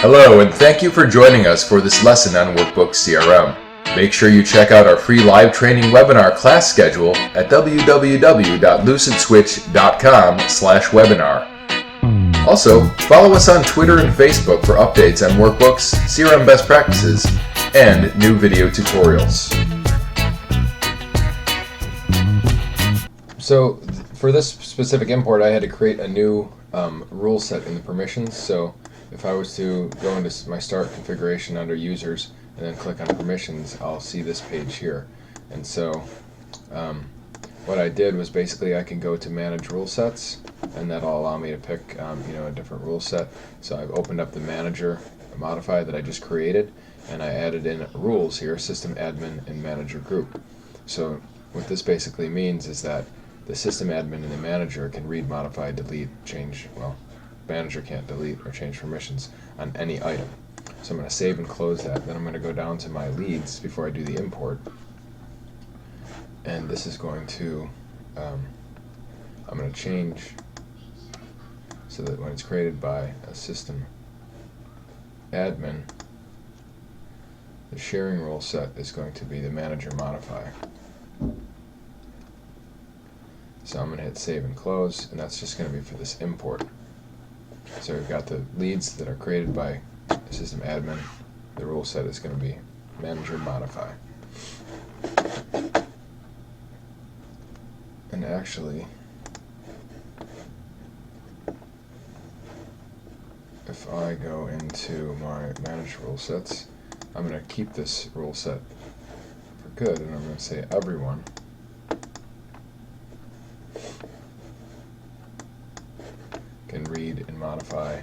Hello, and thank you for joining us for this lesson on Workbooks CRM. Make sure you check out our free live training webinar class schedule at www.lucidswitch.com/webinar. Also, follow us on Twitter and Facebook for updates on Workbooks, CRM best practices, and new video tutorials. So, for this specific import, I had to create a new rule set in the permissions. So, if I was to go into my start configuration under users and then click on permissions, I'll see this page here. And so what I did was basically I can go to manage rule sets, and that'll allow me to pick a different rule set. So I've opened up the manager modifier that I just created, and I added in rules here, system admin and manager group. So what this basically means is that the system admin and the manager can read, modify, delete, change, manager can't delete or change permissions on any item. So I'm going to save and close that. Then I'm going to go down to my leads before I do the import. And this is going to, I'm going to change so that when it's created by a system admin, the sharing rule set is going to be the manager modifier. So I'm going to hit save and close, and that's just going to be for this import. So we've got the leads that are created by the system admin. The rule set is going to be manager modify. And actually, if I go into my manage rule sets, I'm going to keep this rule set for good, and I'm going to say everyone can read and modify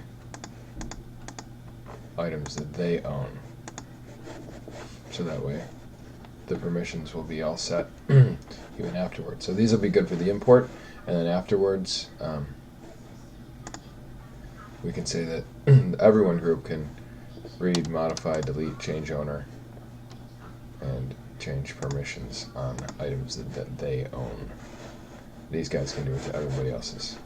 items that they own. So that way the permissions will be all set even afterwards. So these will be good for the import, and then afterwards we can say that everyone group can read, modify, delete, change owner, and change permissions on items that they own. These guys can do it to everybody else's.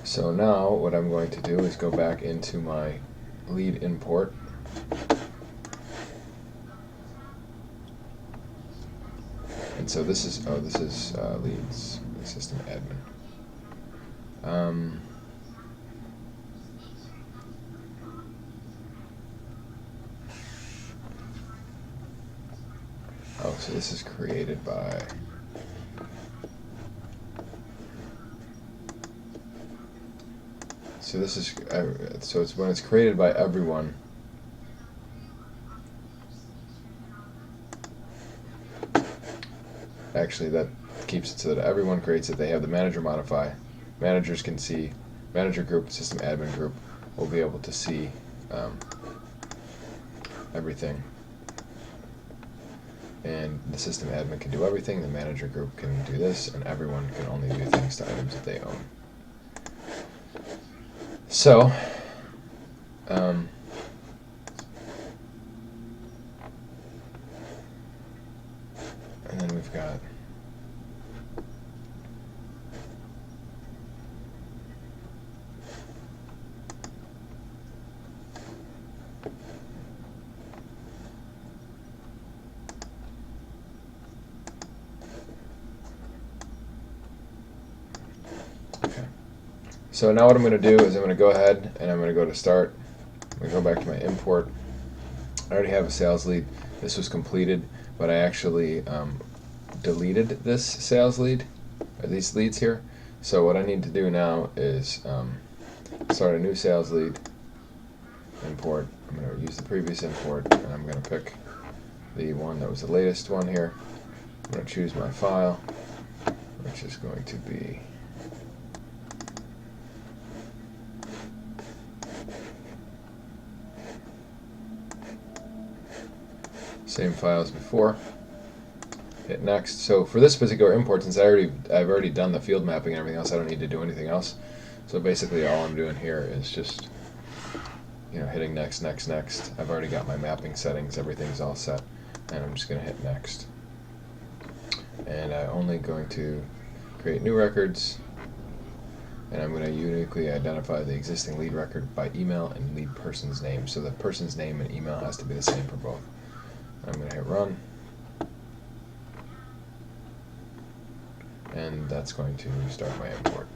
So now what I'm going to do is go back into my lead import, and so this is leads, the system admin. So this is created by it's when it's created by everyone. Actually, that keeps it so that everyone creates it. They have the manager modify. Managers can see, manager group, system admin group will be able to see everything. And the system admin can do everything, the manager group can do this, and everyone can only do things to items that they own. So, and then we've got So now what I'm going to do is I'm going to go ahead and I'm going to go to start. I'm going to go back to my import. I already have a sales lead. This was completed, but I actually deleted this sales lead, or these leads here. So what I need to do now is start a new sales lead, import. I'm going to use the previous import, and I'm going to pick the one that was the latest one here. I'm going to choose my file, which is going to be same file as before. Hit next. So for this particular import, since I've already done the field mapping and everything else, I don't need to do anything else. So basically all I'm doing here is just hitting next, next, next. I've already got my mapping settings, everything's all set, and I'm just going to hit next. And I'm only going to create new records, and I'm going to uniquely identify the existing lead record by email and lead person's name. So the person's name and email has to be the same for both. I'm going to hit run, and that's going to start my import.